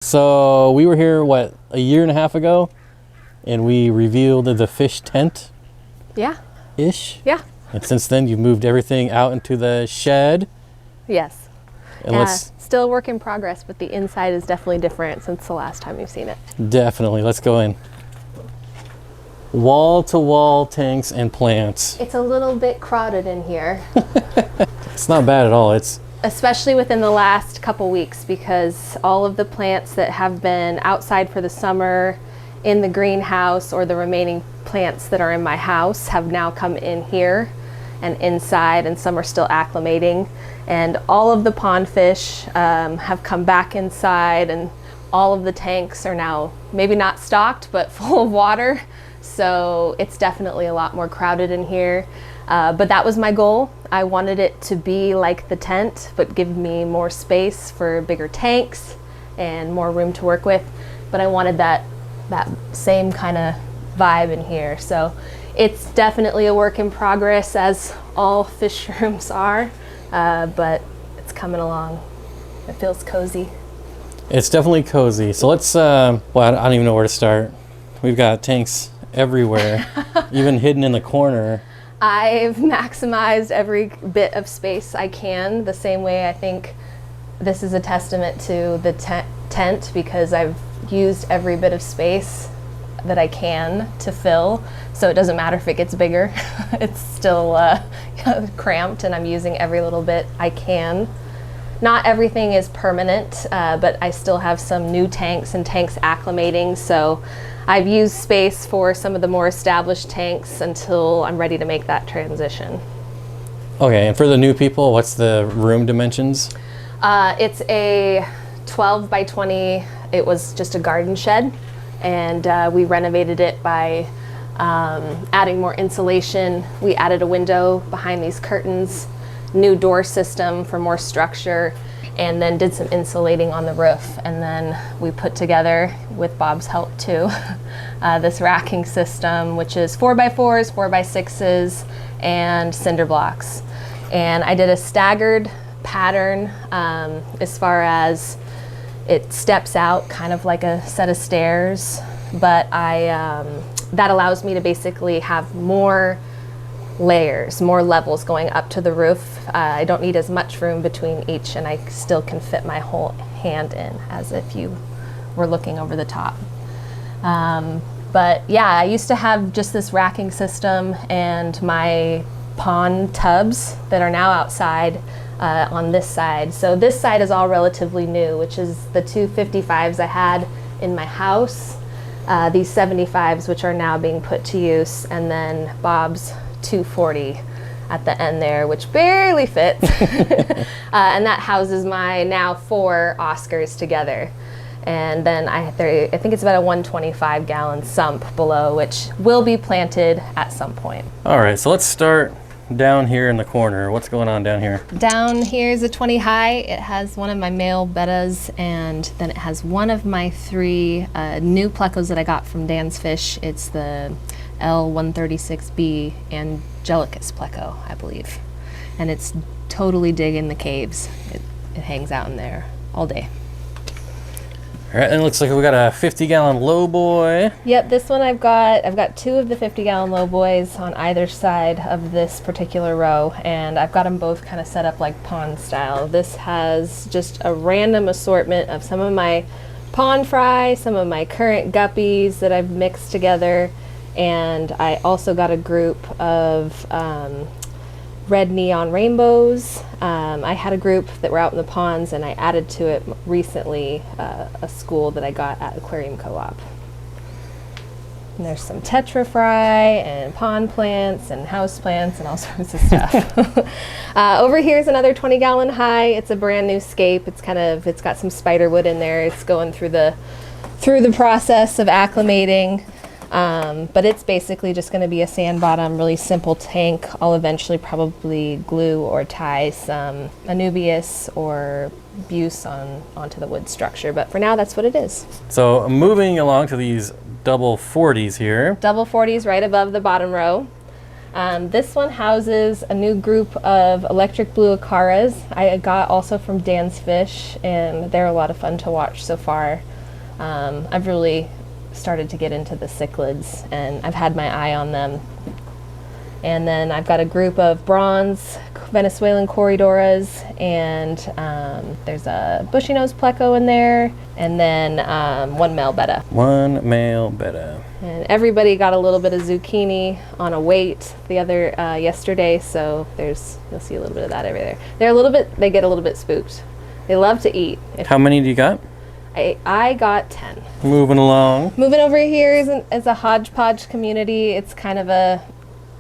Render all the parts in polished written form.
So we were here, what, a year and a half ago, and we revealed the fish tent. Yeah. Ish. Yeah. And since then, you've moved everything out into the shed. Yes. And still a work in progress, but the inside is definitely different since the last time you've seen it. Definitely. Let's go in. Wall-to-wall tanks and plants. It's a little bit crowded in here. It's not bad at all. It's especially within the last couple weeks, because all of the plants that have been outside for the summer in the greenhouse, or the remaining plants that are in my house, have now come in here and inside, and some are still acclimating. And all of the pond fish have come back inside, and all of the tanks are now maybe not stocked, but full of water. So it's definitely a lot more crowded in here. But that was my goal. I wanted it to be like the tent, but give me more space for bigger tanks and more room to work with. But I wanted that same kind of vibe in here. So it's definitely a work in progress, as all fish rooms are, but it's coming along. It feels cozy. It's definitely cozy. So let's, well, I don't even know where to start. We've got tanks everywhere, even hidden in the corner. I've maximized every bit of space I can, the same way I think this is a testament to the tent, because I've used every bit of space that I can to fill. So it doesn't matter if it gets bigger. It's still cramped, and I'm using every little bit I can. Not everything is permanent, but I still have some new tanks and tanks acclimating. So I've used space for some of the more established tanks until I'm ready to make that transition. Okay, and for the new people, what's the room dimensions? It's a 12 by 20. It was just a garden shed, and we renovated it by adding more insulation. We added a window behind these curtains, new door system for more structure, and then did some insulating on the roof. And then we put together, with Bob's help too, this racking system, which is 4x4s, 4x6s, and cinder blocks. And I did a staggered pattern as far as it steps out kind of like a set of stairs, but that allows me to basically have more layers, more levels going up to the roof. I don't need as much room between each, and I still can fit my whole hand in as if you were looking over the top. But yeah, I used to have just this racking system and my pond tubs that are now outside on this side. So this side is all relatively new, which is the two 55s I had in my house, these 75s, which are now being put to use, and then Bob's 240 at the end there, which barely fits. And that houses my now 4 Oscars together. And then I think it's about a 125 gallon sump below, which will be planted at some point. All right, so let's start down here in the corner. What's going on down here? Down here is a 20 high. It has one of my male bettas, and then it has one of my 3 new plecos that I got from Dan's Fish. It's the L136B Angelicus pleco, I believe. And it's totally digging the caves. It hangs out in there all day. All right, and it looks like we got a 50-gallon low boy. Yep, this one I've got 2 of the 50-gallon low boys on either side of this particular row, and I've got them both kind of set up like pond style. This has just a random assortment of some of my pond fry, some of my current guppies that I've mixed together, and I also got a group of red neon rainbows. I had a group that were out in the ponds, and I added to it recently a school that I got at Aquarium Co-op. And there's some tetra fry and pond plants and house plants and all sorts of stuff. Over here is another 20-gallon high. It's a brand new scape. It's got some spider wood in there. It's going through the process of acclimating. But it's basically just going to be a sand bottom, really simple tank. I'll eventually probably glue or tie some Anubias or Buse onto the wood structure, but for now that's what it is. So moving along to these double 40s here. Double 40s right above the bottom row. This one houses a new group of electric blue Acaras I got also from Dan's Fish, and they're a lot of fun to watch so far. I've really started to get into the cichlids, and I've had my eye on them. And then I've got a group of bronze Venezuelan corridoras, and there's a bushy nose pleco in there, and then one male betta. One male betta. And everybody got a little bit of zucchini on a weight the other yesterday, so you'll see a little bit of that over there. They get a little bit spooked. They love to eat. How many do you got? I got 10. Moving along. Moving over here is a hodgepodge community. It's kind of a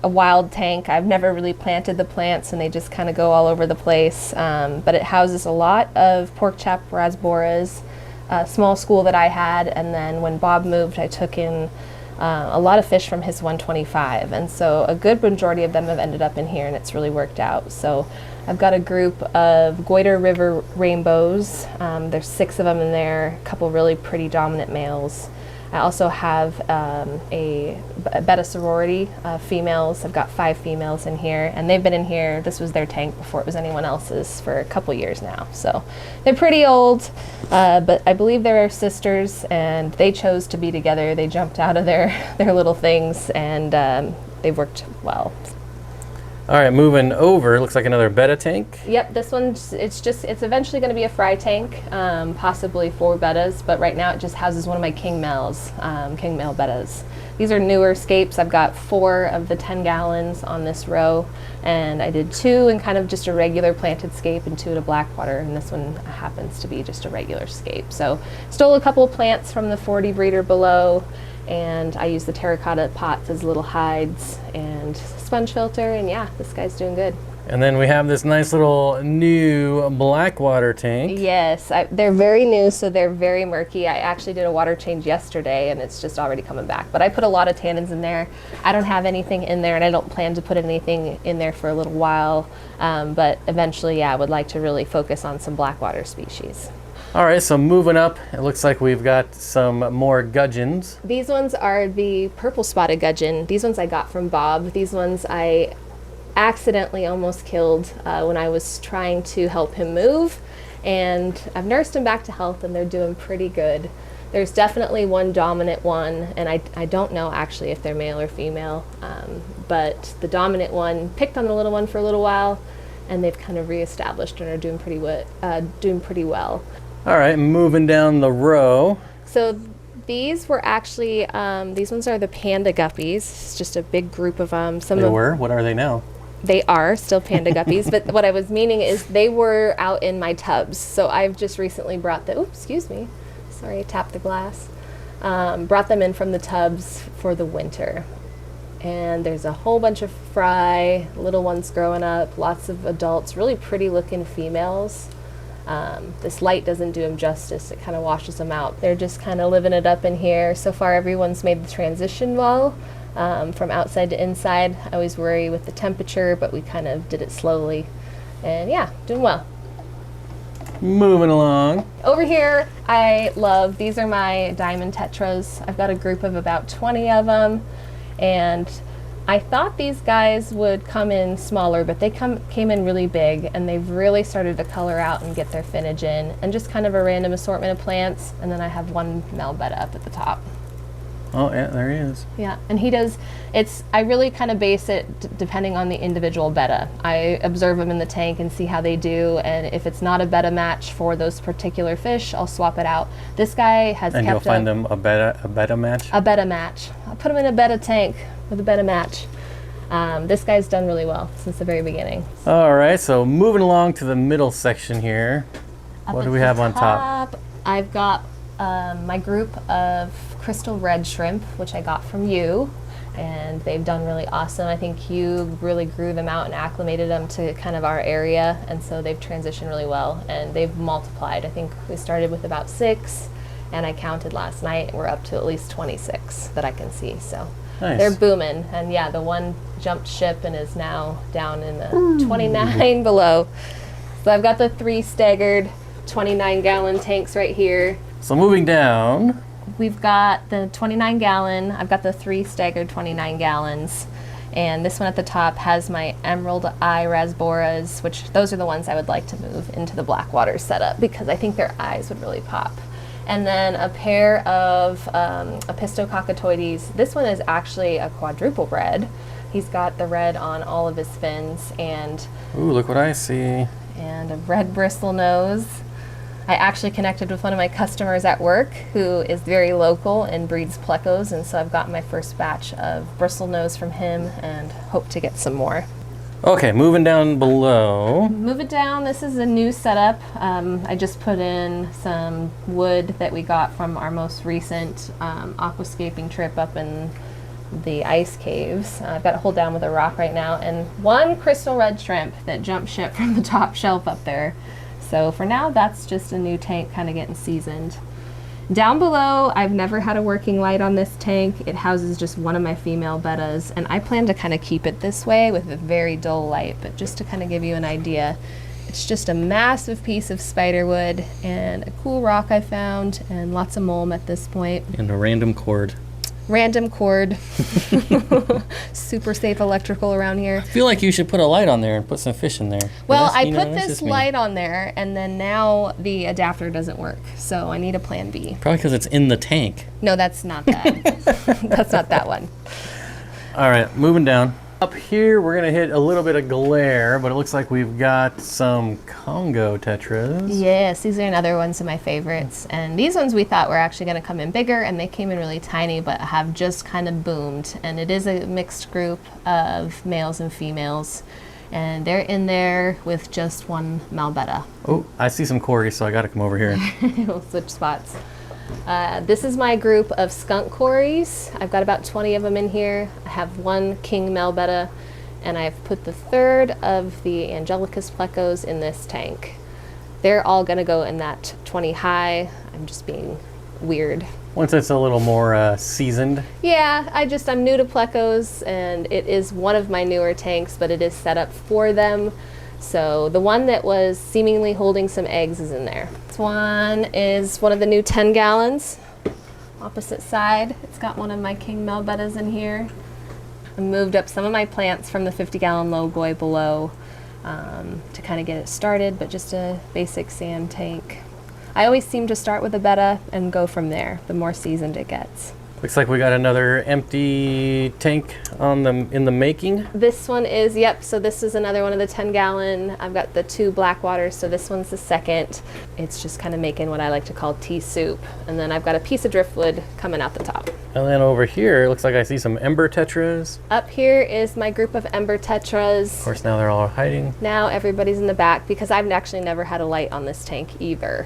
wild tank. I've never really planted the plants, and they just kind of go all over the place. But it houses a lot of porkchap rasboras, a small school that I had, and then when Bob moved, I took in a lot of fish from his 125, and so a good majority of them have ended up in here, and it's really worked out. So I've got a group of Goiter River rainbows. There's 6 of them in there, a couple really pretty dominant males. I also have a betta sorority females. I've got 5 females in here, and they've been in here. This was their tank before it was anyone else's for a couple years now. So they're pretty old, but I believe they're sisters, and they chose to be together. They jumped out of their little things, and they've worked well. All right, moving over, looks like another betta tank. Yep, this one, it's eventually going to be a fry tank, possibly 4 bettas, but right now it just houses one of my king male bettas. These are newer scapes. I've got 4 of the 10 gallons on this row, and I did 2 in kind of just a regular planted scape and 2 at a blackwater, and this one happens to be just a regular scape. So stole a couple of plants from the 40 breeder below, and I use the terracotta pots as little hides and sponge filter, and yeah, this guy's doing good. And then we have this nice little new blackwater tank. Yes, they're very new, so they're very murky. I actually did a water change yesterday, and it's just already coming back. But I put a lot of tannins in there. I don't have anything in there, and I don't plan to put anything in there for a little while. But eventually, yeah, I would like to really focus on some blackwater species. All right, so moving up, it looks like we've got some more gudgeons. These ones are the purple spotted gudgeon. These ones I got from Bob. These ones I accidentally almost killed when I was trying to help him move, and I've nursed him back to health, and they're doing pretty good. There's definitely one dominant one, and I don't know actually if they're male or female, but the dominant one picked on the little one for a little while, and they've kind of reestablished and are doing pretty well. All right, moving down the row. So these were actually, these ones are the panda guppies. It's just a big group of them. What are they now? They are still panda guppies, but what I was meaning is they were out in my tubs. So I've just recently brought excuse me. Sorry, I tapped the glass. Brought them in from the tubs for the winter. And there's a whole bunch of fry, little ones growing up, lots of adults, really pretty looking females. This light doesn't do them justice. It kind of washes them out. They're just kind of living it up in here. So far, everyone's made the transition well from outside to inside. I always worry with the temperature, but we kind of did it slowly. And yeah, doing well. Moving along. Over here, these are my diamond tetras. I've got a group of about 20 of them. And I thought these guys would come in smaller, but they came in really big, and they've really started to color out and get their finnage in, and just kind of a random assortment of plants. And then I have one male betta up at the top. Oh yeah, there he is. Yeah, and I really kind of base it depending on the individual betta. I observe them in the tank and see how they do, and if it's not a betta match for those particular fish, I'll swap it out. This guy has And you'll find them a betta match? A betta match. I'll put him in a betta tank with a betta match. This guy's done really well since the very beginning. All right, so moving along to the middle section here. What do we have on top? I've got my group of crystal red shrimp, which I got from you, and they've done really awesome. I think you really grew them out and acclimated them to kind of our area, and so they've transitioned really well, and they've multiplied. I think we started with about 6, and I counted last night. We're up to at least 26 that I can see, so nice. They're booming. And yeah, the one jumped ship and is now down in the 29 below. So I've got the 3 staggered 29-gallon tanks right here. So moving down, we've got the 29-gallon. I've got the 3 staggered 29 gallons. And this one at the top has my emerald eye rasboras, which those are the ones I would like to move into the blackwater setup because I think their eyes would really pop. And then a pair of Opisthocockatoides. This one is actually a quadruple red. He's got the red on all of his fins and Ooh, look what I see. a red bristle nose. I actually connected with one of my customers at work who is very local and breeds plecos, and so I've got my first batch of bristle nose from him and hope to get some more. Okay, moving down below. Move it down. This is a new setup. I just put in some wood that we got from our most recent aquascaping trip up in the ice caves. I've got it hold down with a rock right now, and one crystal red shrimp that jumped ship from the top shelf up there. So for now, that's just a new tank kind of getting seasoned. Down below, I've never had a working light on this tank. It houses just one of my female bettas, and I plan to kind of keep it this way with a very dull light, but just to kind of give you an idea, it's just a massive piece of spiderwood and a cool rock I found, and lots of mulm at this point. And a random cord. Random cord. Super safe electrical around here. I feel like you should put a light on there and put some fish in there. Well, I you know, put that's this just me. light on there, and then now the adapter doesn't work, so I need a plan B. Probably because it's in the tank. No, that's not that. That's not that one. All right, moving down. Up here, we're gonna hit a little bit of glare, but it looks like we've got some Congo tetras. Yes, these are another ones of my favorites. And these ones we thought were actually going to come in bigger, and they came in really tiny, but have just kind of boomed. And it is a mixed group of males and females. And they're in there with just one Malbetta. Oh, I see some Cory, so I gotta come over here. We'll switch spots. This is my group of skunk cories. I've got about 20 of them in here. I have one king Malbetta, and I've put the third of the Angelicus plecos in this tank. They're all gonna go in that 20 high. I'm just being weird. Once it's a little more seasoned. Yeah, I'm new to plecos, and it is one of my newer tanks, but it is set up for them. So the one that was seemingly holding some eggs is in there. This one is one of the new 10 gallons. Opposite side, it's got one of my king Malbettas in here. I moved up some of my plants from the 50-gallon low boy below to kind of get it started, but just a basic sand tank. I always seem to start with a betta and go from there, the more seasoned it gets. Looks like we got another empty tank in the making. This one is, yep, so this is another one of the 10-gallon. I've got the two black waters, so this one's the second. It's just kind of making what I like to call tea soup. And then I've got a piece of driftwood coming out the top. And then over here, it looks like I see some ember tetras. Up here is my group of ember tetras. Of course, now they're all hiding. Now everybody's in the back because I've actually never had a light on this tank either.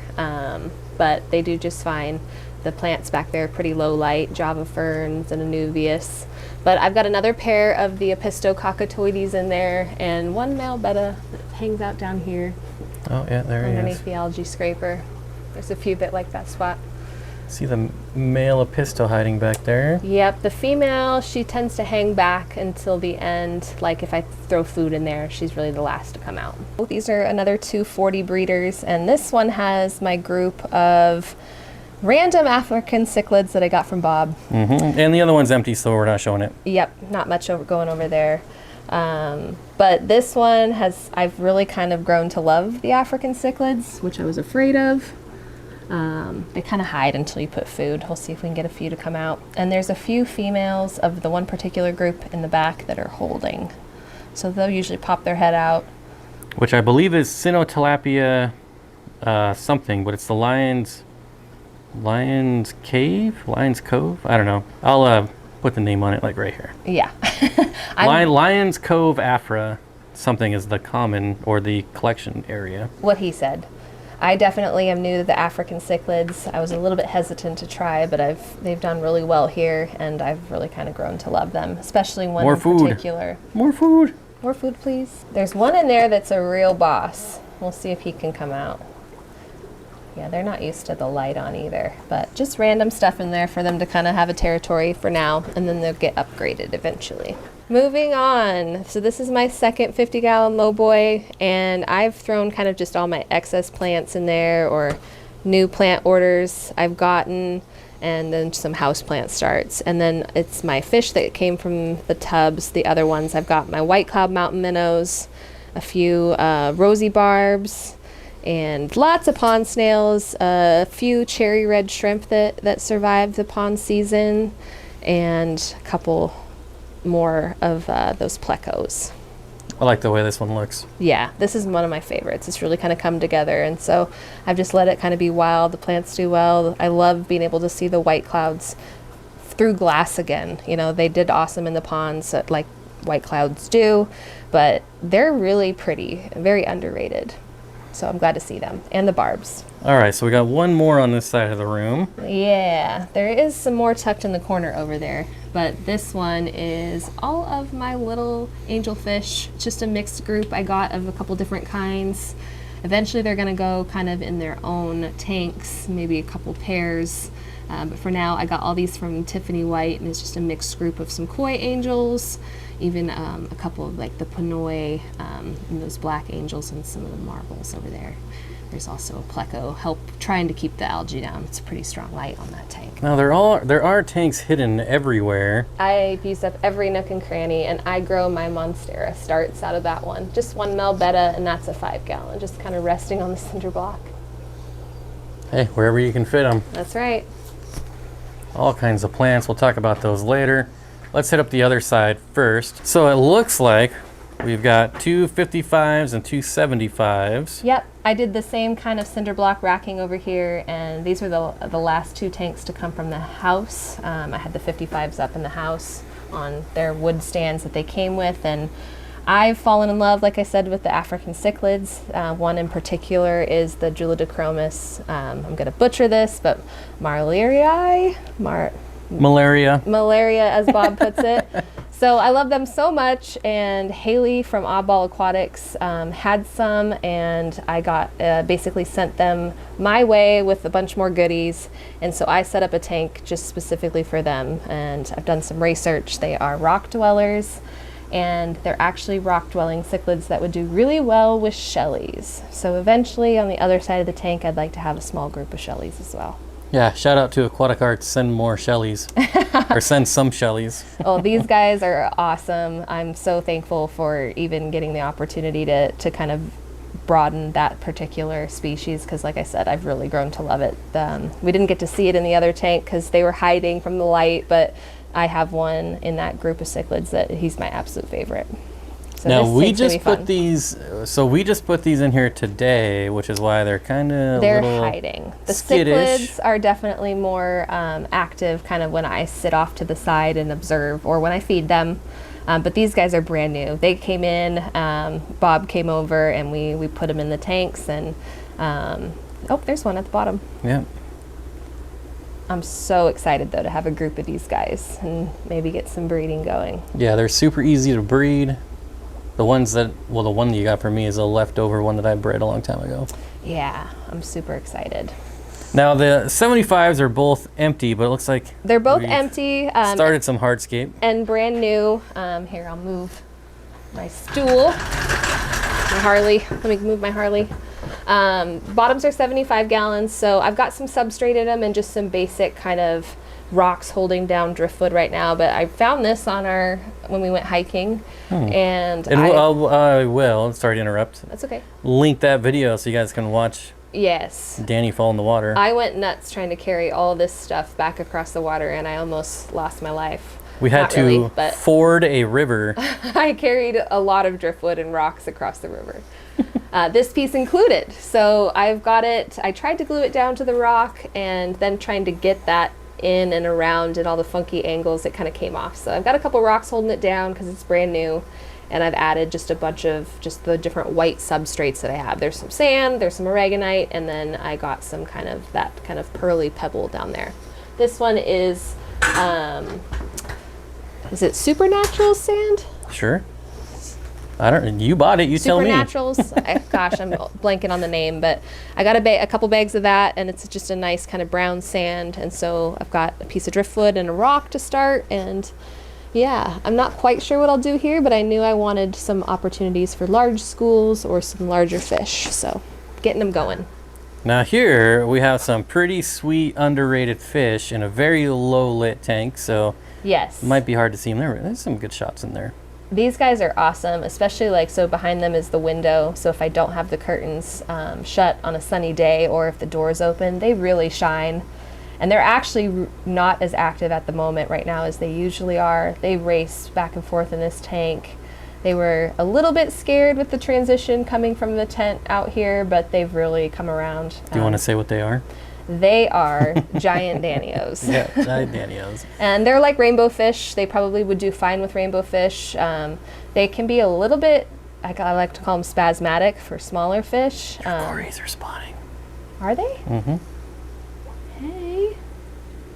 But they do just fine. The plants back there are pretty low light, Java ferns and anubias. But I've got another pair of the Opisthocockatoides in there, and one Malbetta that hangs out down here. Oh yeah, there he underneath is. the algae scraper. There's a few that like that spot. See the male Opisto hiding back there. Yep, the female, she tends to hang back until the end. Like if I throw food in there, she's really the last to come out. These are another 240 breeders, and this one has my group of random African cichlids that I got from Bob. Mm-hmm. And the other one's empty, so we're not showing it. Yep, not much going over there. But this one I've really kind of grown to love the African cichlids, which I was afraid of. They kind of hide until you put food. We'll see if we can get a few to come out. And there's a few females of the one particular group in the back that are holding. So they'll usually pop their head out. Which I believe is Cynotilapia something, but it's the Lion's Cove? I don't know. I'll put the name on it like right here. Yeah. Lion's Cove Afra something is the common or the collection area. What he said. I definitely am new to the African cichlids. I was a little bit hesitant to try, but they've done really well here, and I've really kind of grown to love them, especially one in particular. More food. More food, please. There's one in there that's a real boss. We'll see if he can come out. Yeah, they're not used to the light on either, but just random stuff in there for them to kind of have a territory for now, and then they'll get upgraded eventually. Moving on, so this is my second 50-gallon lowboy, and I've thrown kind of just all my excess plants in there or new plant orders I've gotten, and then some houseplant starts. And then it's my fish that came from the tubs. The other ones, I've got my white cloud mountain minnows, a few rosy barbs, and lots of pond snails, a few cherry red shrimp that survived the pond season, and a couple more of those plecos. I like the way this one looks. Yeah, this is one of my favorites. It's really kind of come together, and so I've just let it kind of be wild. The plants do well. I love being able to see the white clouds through glass again. You know, they did awesome in the ponds, like white clouds do, but they're really pretty, very underrated. So I'm glad to see them, and the barbs. All right, so we got one more on this side of the room. Yeah, there is some more tucked in the corner over there, but this one is all of my little angelfish. It's just a mixed group I got of a couple different kinds. Eventually they're gonna go kind of in their own tanks, maybe a couple pairs. But for now, I got all these from Tiffany White, and it's just a mixed group of some koi angels, even a couple of like the Pinoy, and those black angels, and some of the marbles over there. There's also a pleco, trying to keep the algae down. It's a pretty strong light on that tank. Now there are tanks hidden everywhere. I've used up every nook and cranny, and I grow my Monstera starts out of that one. Just one Melbetta, and that's a 5-gallon, just kind of resting on the cinder block. Hey, wherever you can fit them. That's right. All kinds of plants. We'll talk about those later. Let's hit up the other side first. So it looks like we've got two 55s and two 75s. Yep, I did the same kind of cinder block racking over here, and these were the last two tanks to come from the house. I had the 55s up in the house on their wood stands that they came with, and I've fallen in love, like I said, with the African cichlids. One in particular is the Julidocromis. I'm going to butcher this, but Malaria, as Bob puts it. So I love them so much, and Haley from Oddball Aquatics had some, and I got basically sent them my way with a bunch more goodies, and so I set up a tank just specifically for them, and I've done some research. They are rock dwellers, and they're actually rock-dwelling cichlids that would do really well with shellies. So eventually, on the other side of the tank, I'd like to have a small group of shellies as well. Yeah, shout out to Aquatic Arts, send more shellies, or send some shellies. Oh, these guys are awesome. I'm so thankful for even getting the opportunity to kind of broaden that particular species, because like I said, I've really grown to love it. We didn't get to see it in the other tank because they were hiding from the light, but I have one in that group of cichlids that he's my absolute favorite. So now we just put these in here today, which is why they're kind of hiding. The skittish. Cichlids are definitely more active kind of when I sit off to the side and observe, or when I feed them. But these guys are brand new. They came in, Bob came over, and we put them in the tanks, and oh, there's one at the bottom. Yeah. I'm so excited though to have a group of these guys and maybe get some breeding going. Yeah, they're super easy to breed. The one that you got for me is a leftover one that I bred a long time ago. Yeah, I'm super excited. Now the 75s are both empty, but it looks like they're both empty. Started some hardscape. And brand new. Here, I'll move my stool. My Harley. Let me move my Harley. Bottoms are 75 gallons, so I've got some substrate in them and just some basic kind of rocks holding down driftwood right now. But I found this on when we went hiking, and I will. Sorry to interrupt. That's okay. Link that video so you guys can watch. Yes. Danny fall in the water. I went nuts trying to carry all this stuff back across the water, and I almost lost my life. We had to ford a river. I carried a lot of driftwood and rocks across the river. This piece included. So I've got it. I tried to glue it down to the rock, and then trying to get that in and around and all the funky angles, it kind of came off. So I've got a couple rocks holding it down because it's brand new. And I've added just a bunch of just the different white substrates that I have. There's some sand, there's some aragonite, and then I got some kind of that kind of pearly pebble down there. This one is it Supernatural sand? Sure. You bought it, you tell me. Supernaturals. Gosh, I'm blanking on the name, but I got a couple bags of that, and it's just a nice kind of brown sand. And so I've got a piece of driftwood and a rock to start, and yeah, I'm not quite sure what I'll do here, but I knew I wanted some opportunities for large schools or some larger fish, so getting them going. Now here we have some pretty sweet underrated fish in a very low lit tank, so yes, it might be hard to see them. There's some good shots in there. These guys are awesome, especially like, so behind them is the window. So if I don't have the curtains shut on a sunny day, or if the door's open, they really shine. And they're actually not as active at the moment right now as they usually are. They race back and forth in this tank. They were a little bit scared with the transition coming from the tent out here, but they've really come around. Do you want to say what they are? They are giant Danios. Yeah, giant Danios. And they're like rainbow fish. They probably would do fine with rainbow fish. They can be a little bit, I like to call them spasmatic for smaller fish. Your cories are spawning. Are they? Mm-hmm. Hey.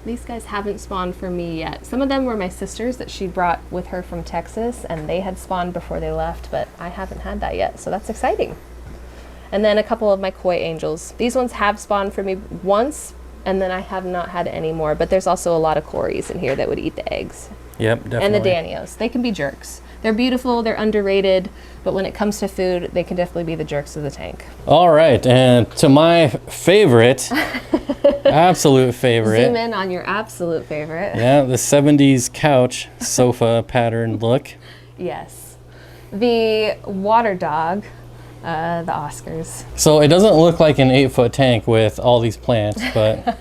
These guys haven't spawned for me yet. Some of them were my sisters that she brought with her from Texas, and they had spawned before they left, but I haven't had that yet, so that's exciting. And then a couple of my koi angels. These ones have spawned for me once, and then I have not had any more, but there's also a lot of cories in here that would eat the eggs. Yep, definitely. And the Danios. They can be jerks. They're beautiful, they're underrated, but when it comes to food, they can definitely be the jerks of the tank. All right, and to my favorite, absolute favorite. Zoom in on your absolute favorite. Yeah, the 70s couch sofa pattern look. Yes. The water dog, the Oscars. So it doesn't look like an 8-foot tank with all these plants, but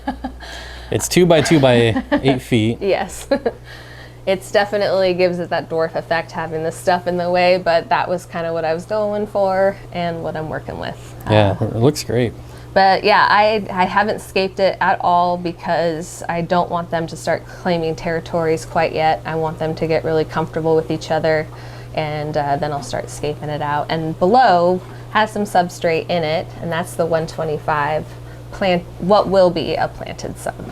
it's 2 by 2 by 8 feet. Yes. It's definitely gives it that dwarf effect having this stuff in the way, but that was kind of what I was going for and what I'm working with. Yeah, it looks great. But yeah, I haven't scaped it at all because I don't want them to start claiming territories quite yet. I want them to get really comfortable with each other, and then I'll start scaping it out. And below has some substrate in it, and that's the 125 plant, what will be a planted sub.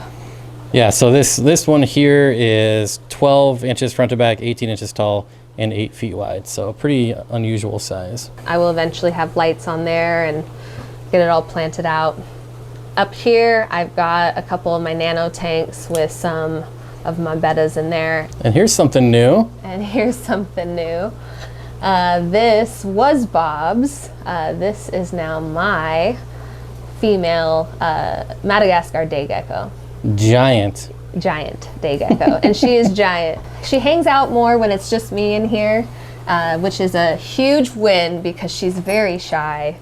Yeah, so this one here is 12 inches front to back, 18 inches tall, and 8 feet wide. So a pretty unusual size. I will eventually have lights on there and get it all planted out. Up here, I've got a couple of my nano tanks with some of my bettas in there. And here's something new. And here's something new. This was Bob's. This is now my female Madagascar day gecko. Giant Day gecko. And she is giant. She hangs out more when it's just me in here, which is a huge win because she's very shy.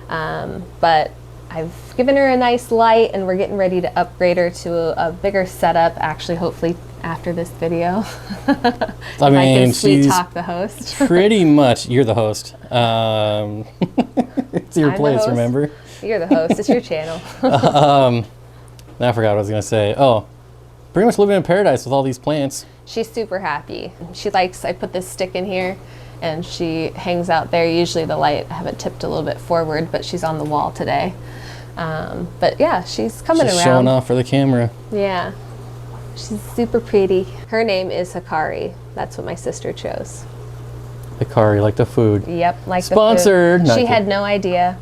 But I've given her a nice light, and we're getting ready to upgrade her to a bigger setup, actually, hopefully after this video. I mean, I can sweet she's talk the host. pretty much, you're the host. It's your I'm the place, host. remember? You're the host. It's your channel. I forgot what I was going to say. Oh, pretty much living in paradise with all these plants. She's super happy. She likes, I put this stick in here, and she hangs out there. Usually the light, I have it tipped a little bit forward, but she's on the wall today. But yeah, she's coming Just around. showing off for the camera. Yeah. She's super pretty. Her name is Hikari. That's what my sister chose. Hikari, like the food. Yep, like Sponsored. the food. Not She kidding. had no idea.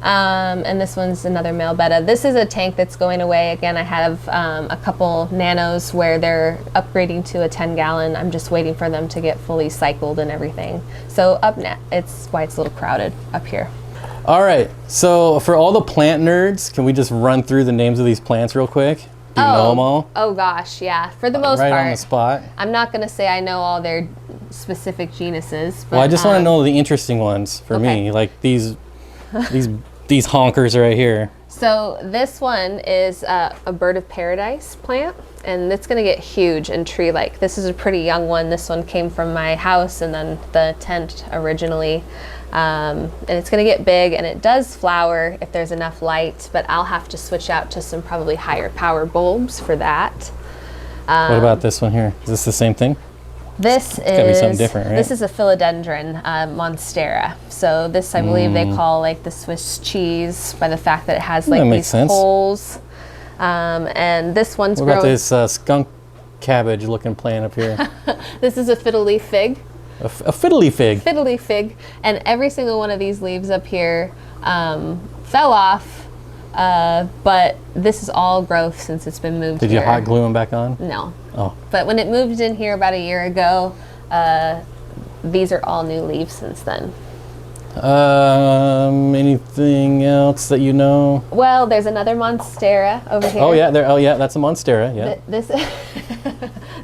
And this one's another male betta. This is a tank that's going away. Again, I have a couple nanos where they're upgrading to a 10-gallon. I'm just waiting for them to get fully cycled and everything. So it's why it's a little crowded up here. All right, so for all the plant nerds, can we just run through the names of these plants real quick? Do you know them all? Oh gosh, yeah. For the most Right part. on the spot. I'm not going to say I know all their specific genuses. But, Well, I just want to know the interesting ones for okay. me, like these honkers right here. So this one is a bird of paradise plant, and it's going to get huge and tree-like. This is a pretty young one. This one came from my house and then the tent originally. And it's going to get big, and it does flower if there's enough light, but I'll have to switch out to some probably higher power bulbs for that. What about this one here? Is this the same thing? This gotta be something is different, right? This is a philodendron monstera. So this I believe they call like the Swiss cheese by the fact that it has like That these makes sense. holes. And this one's What about grown. this skunk cabbage looking plant up here? This is a fiddle leaf fig. A fiddly fig. Fiddle leaf fig, and every single one of these leaves up here fell off. But this is all growth since it's been moved Did here. you hot glue them back on? No. Oh, But when it moved in here about a year ago, these are all new leaves since then. Anything else that you know? Well, there's another monstera over here. Oh yeah, there. Oh yeah, that's a monstera. Yeah. This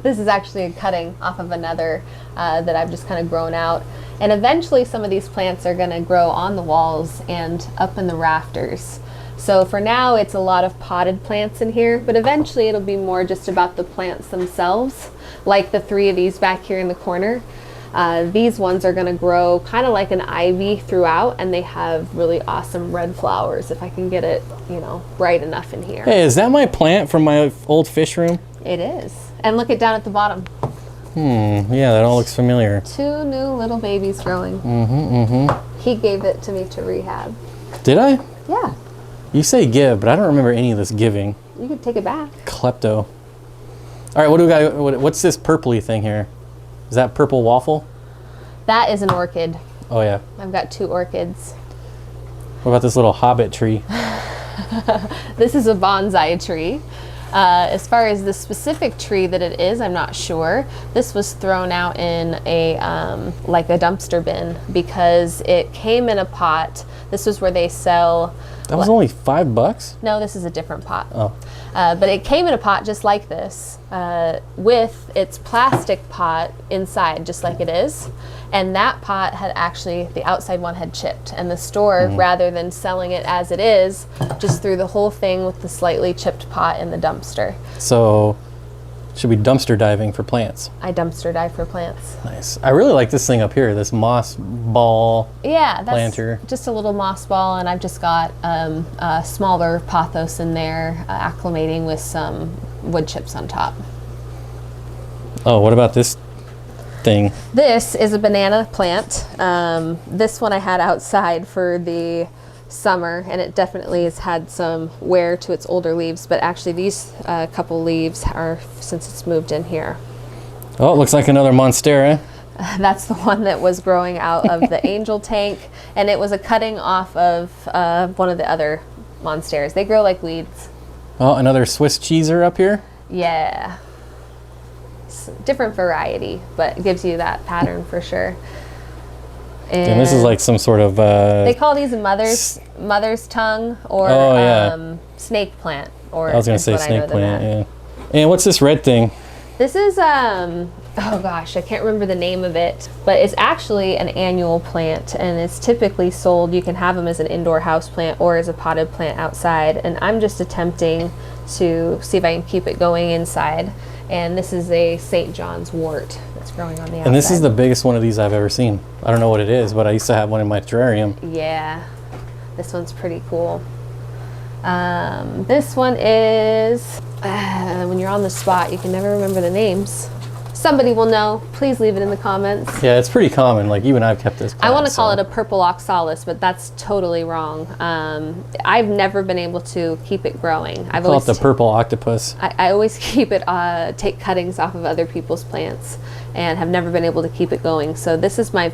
this is actually a cutting off of another that I've just kind of grown out. And eventually some of these plants are going to grow on the walls and up in the rafters. So for now it's a lot of potted plants in here, but eventually it'll be more just about the plants themselves, like the 3 of these back here in the corner. These ones are going to grow kind of like an ivy throughout, and they have really awesome red flowers if I can get it, you know, bright enough in here. Hey, is that my plant from my old fish room? It is. And look it down at the bottom. Yeah, that all looks familiar. 2 new little babies growing. He gave it to me to rehab. Did I? Yeah. You say give, but I don't remember any of this giving. You can take it back. Klepto. All right, what do we got? What's this purpley thing here? Is that purple waffle? That is an orchid. Oh yeah. I've got 2 orchids. What about this little hobbit tree? This is a bonsai tree. As far as the specific tree that it is, I'm not sure. This was thrown out in a like a dumpster bin because it came in a pot. This is where they sell. That was only $5? No, this is a different pot. Oh. But it came in a pot just like this, with its plastic pot inside, just like it is. And that pot had actually, the outside one had chipped. And the store, rather than selling it as it is, just threw the whole thing with the slightly chipped pot in the dumpster. So, should be dumpster diving for plants. I dumpster dive for plants. Nice. I really like this thing up here, this moss ball. Yeah, that's planter. just a little moss ball, and I've just got a smaller pothos in there, acclimating with some wood chips on top. Oh, what about this thing? This is a banana plant. This one I had outside for the summer, and it definitely has had some wear to its older leaves, but actually these couple leaves are since it's moved in here. Oh, it looks like another monstera. That's the one that was growing out of the angel tank, and it was a cutting off of one of the other monsteras. They grow like weeds. Oh, another Swiss cheeser up here. Yeah. Different variety, but it gives you that pattern for sure. And this is like some sort of they call these mother's tongue or snake plant. Or I was gonna say snake plant. Yeah. And what's this red thing? This is oh gosh, I can't remember the name of it, but it's actually an annual plant, and it's typically sold. You can have them as an indoor house plant or as a potted plant outside. And I'm just attempting to see if I can keep it going inside. And this is a St. John's wort that's growing on the outside. And this is the biggest one of these I've ever seen. I don't know what it is, but I used to have one in my terrarium. Yeah, this one's pretty cool. This one is, when you're on the spot, you can never remember the names. Somebody will know. Please leave it in the comments. Yeah, it's pretty common. Like, even I've kept this plant. I want to call it a purple oxalis, but that's totally wrong. I've never been able to keep it growing. I've call it the purple octopus. I always keep it, take cuttings off of other people's plants, and have never been able to keep it going. So this is my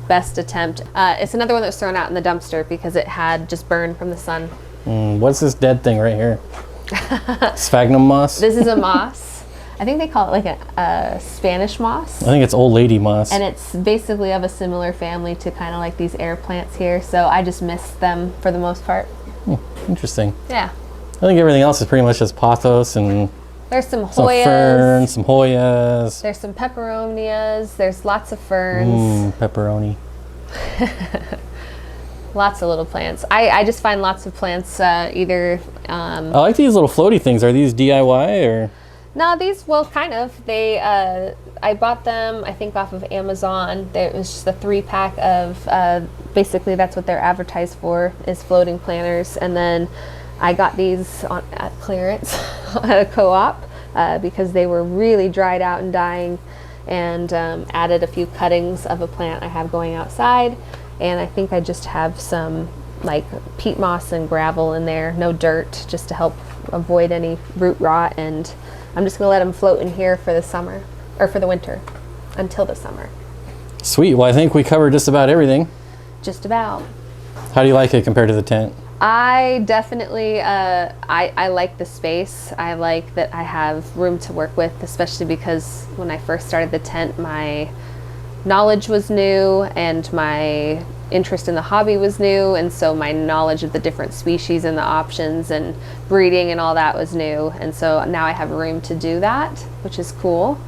best attempt. It's another one that was thrown out in the dumpster because it had just burned from the sun. What's this dead thing right here? Sphagnum moss? This is a moss. I think they call it like a Spanish moss. I think it's old lady moss. And it's basically of a similar family to kind of like these air plants here. So I just miss them for the most part. Interesting. Yeah. I think everything else is pretty much just pothos and there's some Hoyas. Some ferns, some Hoyas. There's some peperonias. There's lots of ferns. Pepperoni. Lots of little plants. I just find lots of plants either... I like these little floaty things. Are these DIY or... No, these, well, kind of. They, I bought them, I think, off of Amazon. It was just a 3-pack of, basically that's what they're advertised for, is floating planters. And then I got these at clearance at a co-op because they were really dried out and dying, and added a few cuttings of a plant I have going outside. And I think I just have some like peat moss and gravel in there, no dirt, just to help avoid any root rot. And I'm just gonna let them float in here for the summer, or for the winter, until the summer. Sweet. Well, I think we covered just about everything. Just about. How do you like it compared to the tent? I definitely, I like the space. I like that I have room to work with, especially because when I first started the tent, my knowledge was new and my interest in the hobby was new, and so my knowledge of the different species and the options and breeding and all that was new, and so now I have room to do that, which is cool.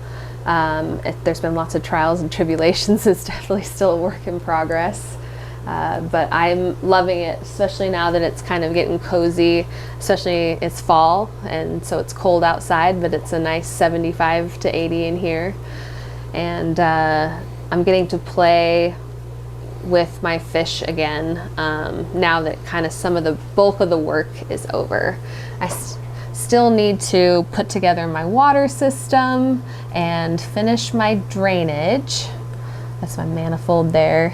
There's been lots of trials and tribulations. It's definitely still a work in progress. But I'm loving it, especially now that it's kind of getting cozy, especially it's fall, and so it's cold outside, but it's a nice 75 to 80 in here. And I'm getting to play with my fish again, now that kind of some of the bulk of the work is over. I still need to put together my water system and finish my drainage. That's my manifold there.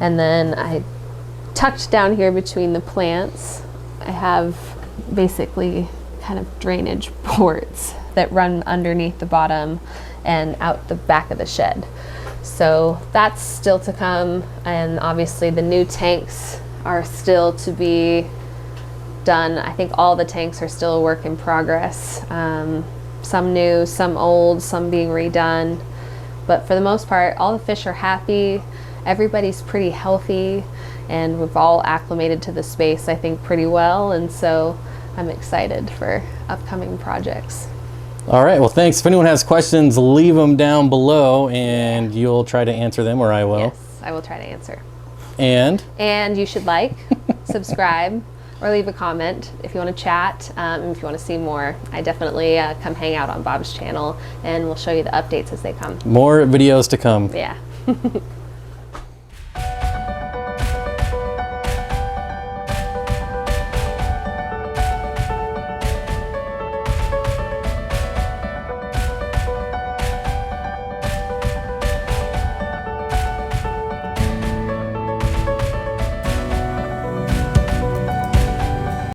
And then I tucked down here between the plants, I have basically kind of drainage ports that run underneath the bottom and out the back of the shed. So that's still to come, and obviously the new tanks are still to be done. I think all the tanks are still a work in progress. Some new, some old, some being redone. But for the most part, all the fish are happy. Everybody's pretty healthy, and we've all acclimated to the space, I think, pretty well, and so I'm excited for upcoming projects. All right, well, thanks. If anyone has questions, leave them down below, and you'll try to answer them, or I will. Yes, I will try to answer. And you should like, subscribe, or leave a comment if you want to chat, and if you want to see more. I definitely come hang out on Bob's channel, and we'll show you the updates as they come. More videos to come. Yeah.